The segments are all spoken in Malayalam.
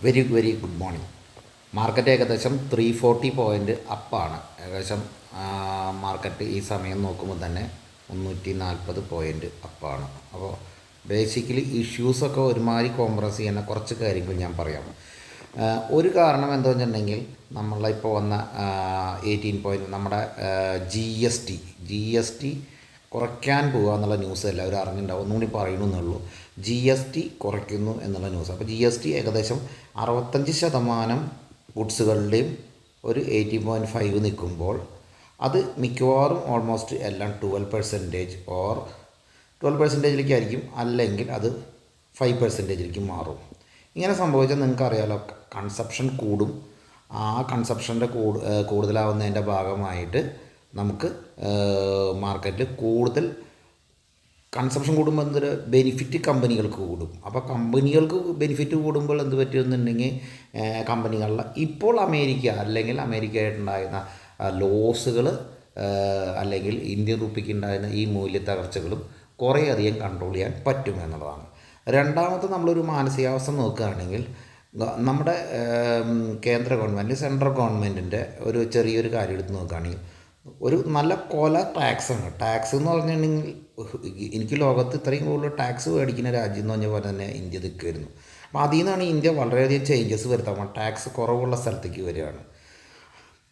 Very very good morning. Market ഏകദേശം 340 പോയിൻ്റ് അപ്പാണ്. ഏകദേശം മാർക്കറ്റ് ഈ സമയം നോക്കുമ്പോൾ തന്നെ 340 പോയിൻ്റ് അപ്പാണ്. അപ്പോൾ ബേസിക്കലി ഇഷ്യൂസൊക്കെ ഒരുമാതിരി കോംപ്രസ് ചെയ്യുന്ന കുറച്ച് കാര്യങ്ങൾ ഞാൻ പറയാം. ഒരു കാരണം എന്താണെന്ന് വെച്ചിട്ടുണ്ടെങ്കിൽ നമ്മളിപ്പോൾ വന്ന 18 പോയിൻ്റ് നമ്മുടെ ജി എസ് ടി കുറയ്ക്കാൻ പോകുക എന്നുള്ള ന്യൂസ് എല്ലാവരും അറിഞ്ഞിട്ടുണ്ടാവും. ഒന്നുകൂടി പറയണമെന്നുള്ളൂ. GST കുറയ്ക്കുന്നു എന്നുള്ള ന്യൂസ്. അപ്പോൾ GST ഏകദേശം 65% ഗുഡ്സുകളുടെയും ഒരു 18.5 നിൽക്കുമ്പോൾ അത് മിക്കവാറും ഓൾമോസ്റ്റ് എല്ലാം 12% ഓർ 12%ലേക്കായിരിക്കും, അല്ലെങ്കിൽ അത് 5%ലേക്ക് മാറും. ഇങ്ങനെ സംഭവിച്ചാൽ നിങ്ങൾക്കറിയാലോ, കൺസപ്ഷൻ കൂടും. ആ കൺസപ്ഷൻ്റെ കൂടുതലാവുന്നതിൻ്റെ ഭാഗമായിട്ട് നമുക്ക് മാർക്കറ്റിൽ കൂടുതൽ കൺസപ്ഷൻ കൂടുമ്പോൾ എന്തൊരു ബെനിഫിറ്റ് കമ്പനികൾക്ക് കൂടും. അപ്പോൾ കമ്പനികൾക്ക് ബെനിഫിറ്റ് കൂടുമ്പോൾ എന്ത് പറ്റുമെന്നുണ്ടെങ്കിൽ കമ്പനികളിൽ ഇപ്പോൾ അമേരിക്കയായിട്ടുണ്ടായിരുന്ന ലോസുകൾ അല്ലെങ്കിൽ ഇന്ത്യൻ റുപ്പിക്ക് ഉണ്ടായിരുന്ന ഈ മൂല്യത്തകർച്ചകളും കുറേയധികം കൺട്രോൾ ചെയ്യാൻ പറ്റും എന്നുള്ളതാണ്. രണ്ടാമത്തെ നമ്മളൊരു മാനസികാവസ്ഥ നോക്കുകയാണെങ്കിൽ നമ്മുടെ കേന്ദ്ര ഗവൺമെൻറ് സെൻട്രൽ ഗവൺമെൻറ്റിൻ്റെ ഒരു ചെറിയൊരു കാര്യം എടുത്ത് നോക്കുകയാണെങ്കിൽ ഒരു നല്ല കൊല ടാക്സാണ്. ടാക്സ് എന്ന് പറഞ്ഞിട്ടുണ്ടെങ്കിൽ എനിക്ക് ലോകത്ത് ഇത്രയും കൂടുതൽ ടാക്സ് മേടിക്കുന്ന രാജ്യം എന്ന് പറഞ്ഞ പോലെ തന്നെ ഇന്ത്യ നിൽക്കുമായിരുന്നു. അപ്പോൾ അതിൽ നിന്നാണ് ഇന്ത്യ വളരെയധികം ചേഞ്ചസ് വരുത്താൻ ടാക്സ് കുറവുള്ള സ്ഥലത്തേക്ക് വരികയാണ്.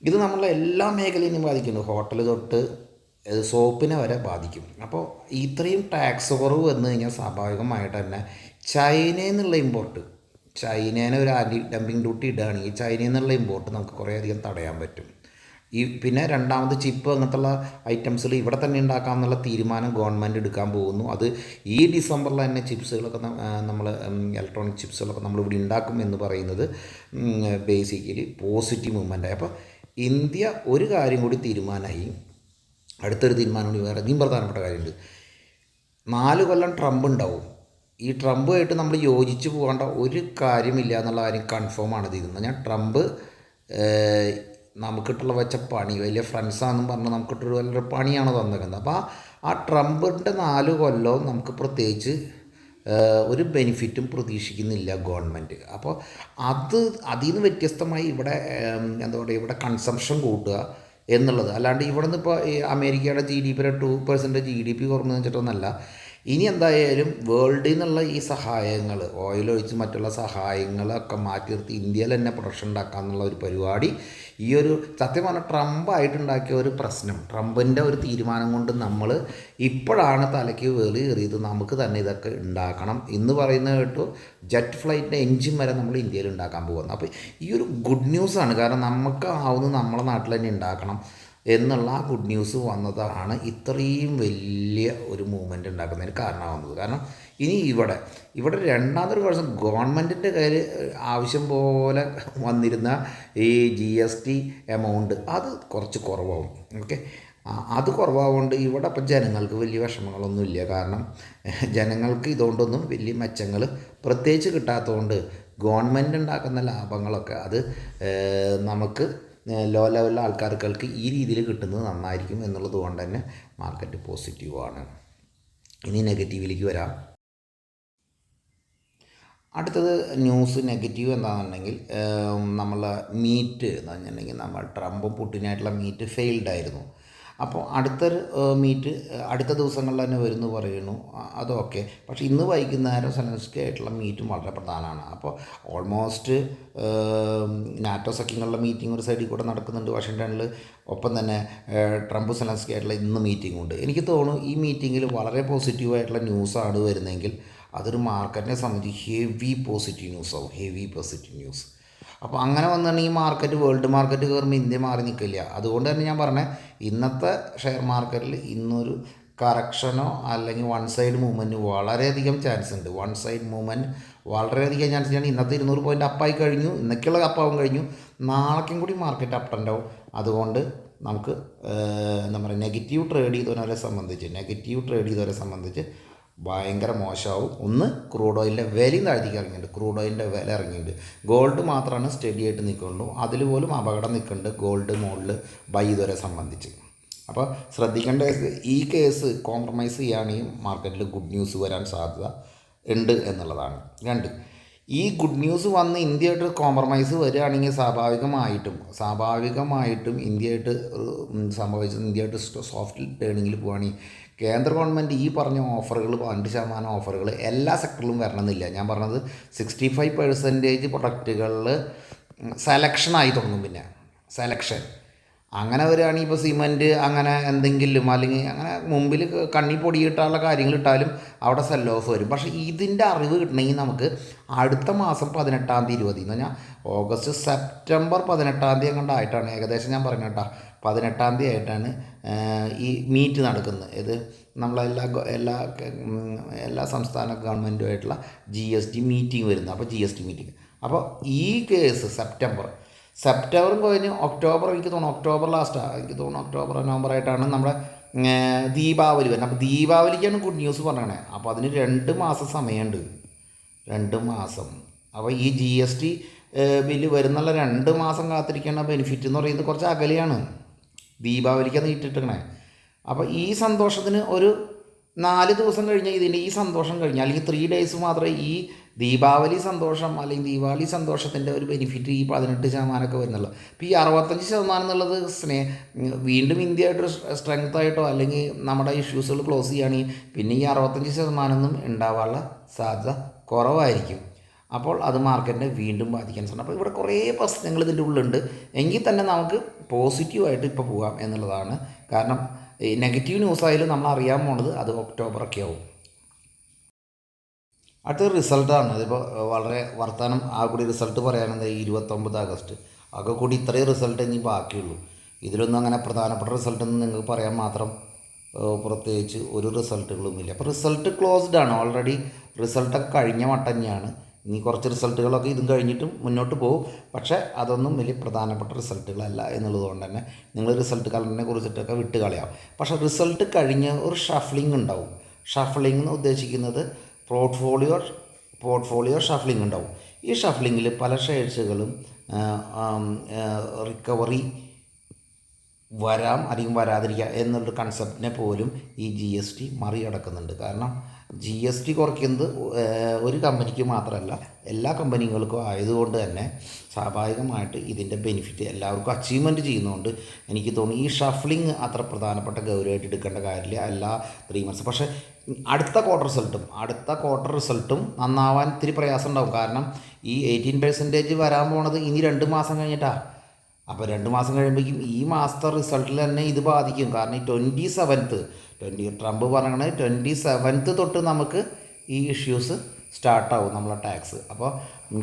ഇത് നമ്മളെ എല്ലാ മേഖലയിലും ബാധിക്കുന്നു. ഹോട്ടൽ തൊട്ട് സോപ്പിനെ വരെ ബാധിക്കും. അപ്പോൾ ഇത്രയും ടാക്സ് കുറവ് വന്നു കഴിഞ്ഞാൽ സ്വാഭാവികമായിട്ട് തന്നെ ചൈനയിൽ നിന്നുള്ള ഇമ്പോർട്ട്, ചൈനേനെ ഒരു ആൻറ്റി ഡംപിങ് ഡ്യൂട്ടി ഇടുകയാണെങ്കിൽ ചൈനയിൽ നിന്നുള്ള ഇമ്പോർട്ട് നമുക്ക് കുറേയധികം തടയാൻ പറ്റും. പിന്നെ രണ്ടാമത് ചിപ്പ് അങ്ങനത്തുള്ള ഐറ്റംസുകൾ ഇവിടെ തന്നെ ഉണ്ടാക്കാമെന്നുള്ള തീരുമാനം ഗവൺമെൻറ് എടുക്കാൻ പോകുന്നു. അത് ഈ ഡിസംബറിൽ തന്നെ ചിപ്സുകളൊക്കെ നമ്മൾ ഇലക്ട്രോണിക് ചിപ്സുകളൊക്കെ നമ്മളിവിടെ ഉണ്ടാക്കും എന്ന് പറയുന്നത് ബേസിക്കലി പോസിറ്റീവ് മൂവ്മെൻറ്റായി. അപ്പോൾ ഇന്ത്യ ഒരു കാര്യം കൂടി തീരുമാനമായി. അടുത്തൊരു തീരുമാനം കൂടി വേറെ അധികം പ്രധാനപ്പെട്ട കാര്യമുണ്ട്. 4 കൊല്ലം ട്രംപ് ഉണ്ടാവും. ഈ ട്രംപുമായിട്ട് നമ്മൾ യോജിച്ച് പോകേണ്ട ഒരു കാര്യമില്ല എന്നുള്ള കാര്യം കൺഫേമാണ് തീരുന്നത്. ഞാൻ ട്രംപ് നമുക്കിട്ടുള്ള വെച്ച പണി വലിയ ഫ്രണ്ട്സാണെന്നും പറഞ്ഞ് നമുക്കിട്ടൊരു വലിയൊരു പണിയാണ് തന്നിരിക്കുന്നത്. അപ്പോൾ ആ ട്രംപിൻ്റെ 4 കൊല്ലവും നമുക്ക് പ്രത്യേകിച്ച് ഒരു ബെനിഫിറ്റും പ്രതീക്ഷിക്കുന്നില്ല ഗവൺമെൻറ്. അപ്പോൾ അതിൽ നിന്ന് വ്യത്യസ്തമായി ഇവിടെ എന്താ പറയുക, ഇവിടെ കൺസംഷൻ കൂട്ടുക എന്നുള്ളത്. അല്ലാണ്ട് ഇവിടെ നിന്ന് ഇപ്പോൾ അമേരിക്കയുടെ GDP 2% GDP കുറഞ്ഞു വെച്ചിട്ടൊന്നല്ല. ഇനി എന്തായാലും വേൾഡിൽ നിന്നുള്ള ഈ സഹായങ്ങൾ, ഓയിൽ ഒഴിച്ച് മറ്റുള്ള സഹായങ്ങളൊക്കെ മാറ്റി നിർത്തി ഇന്ത്യയിൽ തന്നെ പ്രൊഡക്ഷൻ ഉണ്ടാക്കുക എന്നുള്ള ഒരു പരിപാടി, ഈ ഒരു സത്യം പറഞ്ഞാൽ ട്രംപായിട്ടുണ്ടാക്കിയ ഒരു പ്രശ്നം, ട്രംപിൻ്റെ ഒരു തീരുമാനം കൊണ്ട് നമ്മൾ ഇപ്പോഴാണ് തലയ്ക്ക് വേളി കയറിയത്. നമുക്ക് തന്നെ ഇതൊക്കെ ഉണ്ടാക്കണം എന്ന് പറയുന്നത് കേട്ടു. ജെറ്റ് ഫ്ലൈറ്റിൻ്റെ എൻജിൻ വരെ നമ്മൾ ഇന്ത്യയിൽ ഉണ്ടാക്കാൻ പോകുന്നു. അപ്പോൾ ഈ ഒരു ഗുഡ് ന്യൂസാണ്. കാരണം നമുക്ക് ആവുന്നത് നമ്മളെ നാട്ടിൽ തന്നെ ഉണ്ടാക്കണം എന്നുള്ള ആ ഗുഡ് ന്യൂസ് വന്നതാണ് ഇത്രയും വലിയ ഒരു മൂവ്മെൻ്റ് ഉണ്ടാക്കുന്നതിന് കാരണമാകുന്നത്. കാരണം ഇനി ഇവിടെ രണ്ടാമതൊരു പ്രശ്നം, ഗവൺമെൻറ്റിൻ്റെ കയ്യിൽ ആവശ്യം പോലെ വന്നിരുന്ന ഈ GST എമൗണ്ട് അത് കുറച്ച് കുറവാകും. ഓക്കെ, അത് കുറവാകൊണ്ട് ഇവിടെ ഇപ്പം ജനങ്ങൾക്ക് വലിയ വിഷമങ്ങളൊന്നുമില്ല. കാരണം ജനങ്ങൾക്ക് ഇതുകൊണ്ടൊന്നും വലിയ മെച്ചങ്ങൾ പ്രത്യേകിച്ച് കിട്ടാത്തതുകൊണ്ട് ഗവൺമെൻറ് ഉണ്ടാക്കുന്ന ലാഭങ്ങളൊക്കെ അത് നമുക്ക് ലോ ലെവലിലെ ആൾക്കാർക്ക് ഈ രീതിയിൽ കിട്ടുന്നത് നന്നായിരിക്കും എന്നുള്ളത് കൊണ്ട് തന്നെ മാർക്കറ്റ് പോസിറ്റീവാണ്. ഇനി നെഗറ്റീവിലേക്ക് വരാം. അടുത്തത് ന്യൂസ് നെഗറ്റീവ് എന്താണെന്നുണ്ടെങ്കിൽ നമ്മൾ മീറ്റ് എന്ന് പറഞ്ഞിട്ടുണ്ടെങ്കിൽ നമ്മൾ ട്രംപും പുട്ടിനായിട്ടുള്ള മീറ്റ് ഫെയിൽഡായിരുന്നു. അപ്പോൾ അടുത്തൊരു മീറ്റ് അടുത്ത ദിവസങ്ങളിൽ തന്നെ വരുന്നു പറയുന്നു, അതൊക്കെ. പക്ഷേ ഇന്ന് വൈകുന്നേരം സെലൻസ്കി ആയിട്ടുള്ള മീറ്റും വളരെ പ്രധാനമാണ്. അപ്പോൾ ഓൾമോസ്റ്റ് നാറ്റോ സഖ്യങ്ങളുടെ മീറ്റിംഗ് ഒരു സൈഡിൽ കൂടെ നടക്കുന്നുണ്ട് വാഷിങ്ടണിൽ. ഒപ്പം തന്നെ ട്രംപ് സെലൻസ്കി ആയിട്ടുള്ള ഇന്ന് മീറ്റിംഗ് ഉണ്ട്. എനിക്ക് തോന്നുന്നു ഈ മീറ്റിങ്ങിൽ വളരെ പോസിറ്റീവായിട്ടുള്ള ന്യൂസാണ് വരുന്നതെങ്കിൽ അതൊരു മാർക്കറ്റിനെ സംബന്ധിച്ച് ഹെവി പോസിറ്റീവ് ന്യൂസ്. അപ്പോൾ അങ്ങനെ വന്നിട്ടുണ്ടെങ്കിൽ വേൾഡ് മാർക്കറ്റ് കയറുമ്പോൾ ഇന്ത്യ മാറി നിൽക്കില്ല. അതുകൊണ്ട് തന്നെ ഞാൻ പറഞ്ഞത് ഇന്നത്തെ ഷെയർ മാർക്കറ്റിൽ ഇന്നൊരു കറക്ഷനോ അല്ലെങ്കിൽ വൺ സൈഡ് മൂവ്മെൻറ്റ് വളരെയധികം ചാൻസ് ഉണ്ട്. വൺ സൈഡ് മൂവ്മെൻറ്റ് വളരെയധികം ചാൻസ് ആണ്. ഇന്നത്തെ 200 പോയിൻ്റ് അപ്പായി കഴിഞ്ഞു, ഇന്നൊക്കെയുള്ള അപ്പാവും കഴിഞ്ഞു, നാളേക്കും കൂടി മാർക്കറ്റ് അപ്പ് ഉണ്ടാവും. അതുകൊണ്ട് നമുക്ക് എന്താ പറയുക, നെഗറ്റീവ് ട്രേഡ് ചെയ്തവരെ സംബന്ധിച്ച് ഭയങ്കര മോശമാവും. ഒന്ന്, ക്രൂഡ് ഓയിലിൻ്റെ വിലയും താഴ്ത്തിക്ക് ഇറങ്ങിയിട്ടുണ്ട്. ഗോൾഡ് മാത്രമാണ് സ്റ്റഡി ആയിട്ട് നിൽക്കുള്ളൂ. അതിൽ പോലും അപകടം നിൽക്കുന്നുണ്ട് ഗോൾഡ് മുകളിൽ ബൈ ചെയ്തവരെ സംബന്ധിച്ച്. അപ്പോൾ ശ്രദ്ധിക്കേണ്ട ഈ കേസ് കോംപ്രമൈസ് ചെയ്യുകയാണെങ്കിൽ മാർക്കറ്റിൽ ഗുഡ് ന്യൂസ് വരാൻ സാധ്യത ഉണ്ട് എന്നുള്ളതാണ്. 2, ഈ ഗുഡ് ന്യൂസ് വന്ന് ഇന്ത്യയായിട്ട് കോംപ്രമൈസ് വരികയാണെങ്കിൽ സ്വാഭാവികമായിട്ടും ഇന്ത്യയായിട്ട് സംഭവിച്ചത് ഇന്ത്യയായിട്ട് സോഫ്റ്റ് ടേണിങ്ങിൽ പോവുകയാണെങ്കിൽ കേന്ദ്ര ഗവൺമെൻറ് ഈ പറഞ്ഞ ഓഫറുകൾ 2% ഓഫറുകൾ എല്ലാ സെക്ടറിലും വരണമെന്നില്ല. ഞാൻ പറഞ്ഞത് 65% പ്രൊഡക്റ്റുകളിൽ സെലക്ഷനായി തുടങ്ങും. പിന്നെ സെലക്ഷൻ അങ്ങനെ വരികയാണെങ്കിൽ ഇപ്പോൾ സിമൻറ്റ് അങ്ങനെ എന്തെങ്കിലും അല്ലെങ്കിൽ അങ്ങനെ മുമ്പിൽ കണ്ണി പൊടിയിട്ടാനുള്ള കാര്യങ്ങളിട്ടാലും അവിടെ സെൽ ഓഫ് വരും. പക്ഷേ ഇതിൻ്റെ അറിവ് കിട്ടണമെങ്കിൽ നമുക്ക് അടുത്ത മാസം 18-ാം തീയതി 20 എന്ന് പറഞ്ഞാൽ ഓഗസ്റ്റ് സെപ്റ്റംബർ 18-ാം തീയതി കണ്ടായിട്ടാണ് ഏകദേശം ഞാൻ പറഞ്ഞു കേട്ടോ 18-ാം തീയതി ആയിട്ടാണ് ഈ മീറ്റ് നടക്കുന്നത്. ഇത് എല്ലാ സംസ്ഥാന ഗവൺമെൻറ്റുമായിട്ടുള്ള GST മീറ്റിംഗ് വരുന്നത്. അപ്പോൾ GST മീറ്റിംഗ് അപ്പോൾ ഈ കേസ് സെപ്റ്റംബറും കഴിഞ്ഞ് ഒക്ടോബർ, എനിക്ക് തോന്നുന്നു ഒക്ടോബർ ലാസ്റ്റാണ്, ഒക്ടോബർ നവംബർ ആയിട്ടാണ് നമ്മുടെ ദീപാവലി വരുന്നത്. അപ്പോൾ ദീപാവലിക്കാണ് ഗുഡ് ന്യൂസ് പറയണേ. അപ്പോൾ അതിന് 2 മാസം സമയമുണ്ട്, 2 മാസം. അപ്പോൾ ഈ GST ബില്ല് വരുന്നുള്ള 2 മാസം കാത്തിരിക്കേണ്ട ബെനിഫിറ്റ് എന്ന് പറയുന്നത് കുറച്ച് അകലെയാണ്, ദീപാവലിക്കാണ് ഇട്ടിട്ടിരിക്കണേ. അപ്പോൾ ഈ സന്തോഷത്തിന് ഒരു 4 ദിവസം കഴിഞ്ഞാൽ ഇതിൻ്റെ ഈ സന്തോഷം കഴിഞ്ഞാൽ അല്ലെങ്കിൽ 3 days മാത്രമേ ഈ ദീപാവലി സന്തോഷം അല്ലെങ്കിൽ ദീപാവലി സന്തോഷത്തിൻ്റെ ഒരു ബെനിഫിറ്റ് ഈ 18% വരുന്നുള്ളൂ. അപ്പോൾ ഈ 65% എന്നുള്ളത് വീണ്ടും ഇന്ത്യയായിട്ട് സ്ട്രെങ്ത് ആയിട്ടോ അല്ലെങ്കിൽ നമ്മുടെ ഇഷ്യൂസുകൾ ക്ലോസ് ചെയ്യുകയാണെങ്കിൽ പിന്നെ ഈ 65% ഉണ്ടാവാനുള്ള സാധ്യത കുറവായിരിക്കും. അപ്പോൾ അത് മാർക്കറ്റിനെ വീണ്ടും ബാധിക്കാൻ സാധിക്കും. അപ്പോൾ ഇവിടെ കുറേ പ്രശ്നങ്ങൾ ഇതിൻ്റെ ഉള്ളിലുണ്ട്. എങ്കിൽ തന്നെ നമുക്ക് പോസിറ്റീവായിട്ട് ഇപ്പോൾ പോകാം എന്നുള്ളതാണ്. കാരണം നെഗറ്റീവ് ന്യൂസായാലും നമ്മൾ അറിയാൻ പോണത് അത് ഒക്ടോബറൊക്കെ ആവും. അടുത്ത റിസൾട്ടാണ്. അതിപ്പോൾ വളരെ വർത്തമാനം കൂടി റിസൾട്ട് പറയാനെന്താ 29 ആഗസ്റ്റ് ആകെ കൂടി ഇത്രയും റിസൾട്ട് ഇനി ബാക്കിയുള്ളൂ. ഇതിലൊന്നും അങ്ങനെ പ്രധാനപ്പെട്ട റിസൾട്ടൊന്നും നിങ്ങൾക്ക് പറയാൻ മാത്രം പ്രത്യേകിച്ച് ഒരു റിസൾട്ടുകളൊന്നുമില്ല. അപ്പോൾ റിസൾട്ട് ക്ലോസ്ഡ് ആണ് ഓൾറെഡി. റിസൾട്ടൊക്കെ കഴിഞ്ഞ മട്ടം തന്നെയാണ്. ഇനി കുറച്ച് റിസൾട്ടുകളൊക്കെ ഇതും കഴിഞ്ഞിട്ടും മുന്നോട്ട് പോകും. പക്ഷേ അതൊന്നും വലിയ പ്രധാനപ്പെട്ട റിസൾട്ടുകളല്ല എന്നുള്ളത് കൊണ്ട് തന്നെ നിങ്ങൾ റിസൾട്ട് കലണ്ടറിനെ കുറിച്ചിട്ടൊക്കെ വിട്ട് കളയാം. പക്ഷേ റിസൾട്ട് കഴിഞ്ഞ് ഒരു ഷഫ്ലിംഗ് ഉണ്ടാവും. ഷഫ്ലിംഗ് എന്ന് ഉദ്ദേശിക്കുന്നത് പോർട്ട്ഫോളിയോ ഷഫ്ലിംഗ് ഉണ്ടാവും. ഈ ഷഫ്ലിങ്ങിൽ പല ഷെയർസുകളും റിക്കവറി വരാം അല്ലെങ്കിൽ വരാതിരിക്കാം എന്നുള്ളൊരു കൺസെപ്റ്റിനെ പോലും ഈ GST മറികടക്കുന്നുണ്ട്. കാരണം GST കുറയ്ക്കുന്നത് ഒരു കമ്പനിക്ക് മാത്രമല്ല എല്ലാ കമ്പനികൾക്കും ആയതുകൊണ്ട് തന്നെ സ്വാഭാവികമായിട്ട് ഇതിൻ്റെ ബെനിഫിറ്റ് എല്ലാവർക്കും അച്ചീവ്മെൻറ്റ് ചെയ്യുന്നതുകൊണ്ട് എനിക്ക് തോന്നുന്നു ഈ ഷഫ്ലിംഗ് അത്ര പ്രധാനപ്പെട്ട ഗൗരവമായിട്ട് എടുക്കേണ്ട കാര്യമില്ല എല്ലാ 3 months. പക്ഷേ അടുത്ത ക്വാർട്ടർ റിസൾട്ടും നന്നാവാൻ ഇത്തിരി പ്രയാസം ഉണ്ടാവും. കാരണം ഈ 18% വരാൻ പോണത് ഇനി 2 മാസം കഴിഞ്ഞിട്ടാണ്. അപ്പോൾ 2 മാസം കഴിയുമ്പോഴേക്കും ഈ മാസത്തെ റിസൾട്ടിൽ തന്നെ ഇത് ബാധിക്കും. കാരണം ഈ 27th ട്രംപ് പറയണത് 27th തൊട്ട് നമുക്ക് ഈ ഇഷ്യൂസ് സ്റ്റാർട്ടാവും നമ്മളെ ടാക്സ്. അപ്പോൾ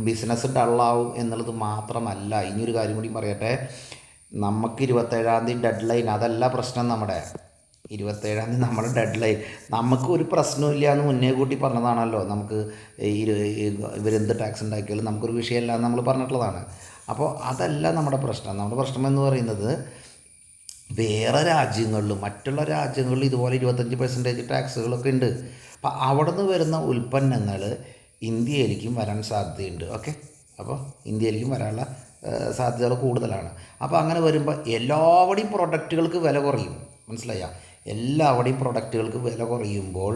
ബിസിനസ് ഡള്ളാവും എന്നുള്ളത് മാത്രമല്ല, ഇനിയൊരു കാര്യം കൂടി പറയട്ടെ. നമുക്ക് 27-ാം തീയതി ഡെഡ് ലൈൻ, അതല്ല പ്രശ്നം. നമ്മുടെ 27-ാം തീയതി നമ്മുടെ ഡെഡ് ലൈൻ. നമുക്ക് ഒരു പ്രശ്നമില്ല എന്ന് മുന്നേ കൂട്ടി പറഞ്ഞതാണല്ലോ. നമുക്ക് ഇവരെന്ത് ടാക്സ് ഉണ്ടാക്കിയാലും നമുക്കൊരു വിഷയമല്ല എന്ന് നമ്മൾ പറഞ്ഞിട്ടുള്ളതാണ്. അപ്പോൾ അതല്ല നമ്മുടെ പ്രശ്നം. നമ്മുടെ പ്രശ്നം എന്ന് പറയുന്നത് വേറെ രാജ്യങ്ങളിലും മറ്റുള്ള രാജ്യങ്ങളിലും ഇതുപോലെ 25% ടാക്സുകളൊക്കെ ഉണ്ട്. അപ്പോൾ അവിടെ നിന്ന് വരുന്ന ഉൽപ്പന്നങ്ങൾ ഇന്ത്യയിലേക്കും വരാൻ സാധ്യതയുണ്ട്. അപ്പോൾ ഇന്ത്യയിലേക്കും വരാനുള്ള സാധ്യതകൾ കൂടുതലാണ്. അപ്പോൾ അങ്ങനെ വരുമ്പോൾ എല്ലാവരുടെയും പ്രൊഡക്റ്റുകൾക്ക് വില കുറയും. മനസ്സിലായ? എല്ലാവരുടെയും പ്രൊഡക്റ്റുകൾക്ക് വില കുറയുമ്പോൾ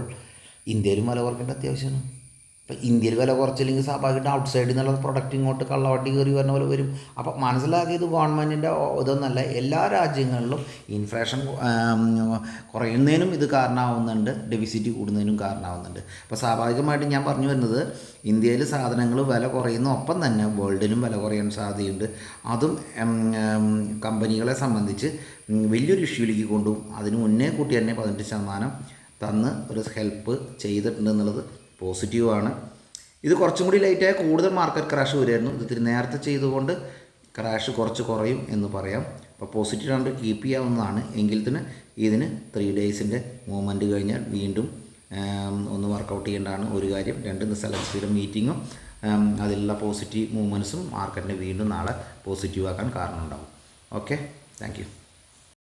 ഇന്ത്യയിലും വില കുറയ്ക്കേണ്ട അത്യാവശ്യമാണ്. ഇപ്പോൾ ഇന്ത്യയിൽ വില കുറച്ചില്ലെങ്കിൽ സ്വാഭാവികമായിട്ട് ഔട്ട്സൈഡിൽ നിന്നുള്ള പ്രൊഡക്റ്റ് ഇങ്ങോട്ട് കള്ളവട്ടി കയറി വരുന്ന പോലെ വരും. അപ്പോൾ മനസ്സിലാക്കിയത് ഗവൺമെൻറ്റിൻ്റെ ഇതൊന്നല്ല, എല്ലാ രാജ്യങ്ങളിലും ഇൻഫ്ലേഷൻ കുറയുന്നതിനും ഇത് കാരണമാവുന്നുണ്ട്, ഡെഫിസിറ്റ് കൂടുന്നതിനും കാരണമാവുന്നുണ്ട്. അപ്പോൾ സ്വാഭാവികമായിട്ടും ഞാൻ പറഞ്ഞു വരുന്നത് ഇന്ത്യയിൽ സാധനങ്ങൾ വില പറയുന്ന ഒപ്പം തന്നെ വേൾഡിലും വില കുറയാൻ സാധ്യതയുണ്ട്. അതും കമ്പനികളെ സംബന്ധിച്ച് വലിയൊരു ഇഷ്യൂയിലേക്ക് കൊണ്ടുപോകും. അതിന് മുന്നേ കൂട്ടി തന്നെ 18% തന്ന് ഒരു ഹെൽപ്പ് ചെയ്തിട്ടുണ്ട് എന്നുള്ളത് പോസിറ്റീവാണ്. ഇത് കുറച്ചും കൂടി ലേറ്റായ കൂടുതൽ മാർക്കറ്റ് ക്രാഷ് വരുമായിരുന്നു. ഇത് ഇത്തിരി നേരത്തെ ചെയ്തുകൊണ്ട് ക്രാഷ് കുറച്ച് കുറയും എന്ന് പറയാം. അപ്പോൾ പോസിറ്റീവ് ആണ്ട് കീപ്പ് ചെയ്യാവുന്നതാണ്. എങ്കിൽ തന്നെ ഇതിന് 3 days മൂവ്മെൻറ്റ് കഴിഞ്ഞാൽ വീണ്ടും ഒന്ന് വർക്കൗട്ട് ചെയ്യേണ്ടതാണ് ഒരു കാര്യം. 2 സെലക്ട് മീറ്റിങ്ങും അതിലുള്ള പോസിറ്റീവ് മൂവ്മെൻറ്റ്സും മാർക്കറ്റിനെ വീണ്ടും നാളെ പോസിറ്റീവ് ആക്കാൻ കാരണമുണ്ടാകും. Okay, thank you.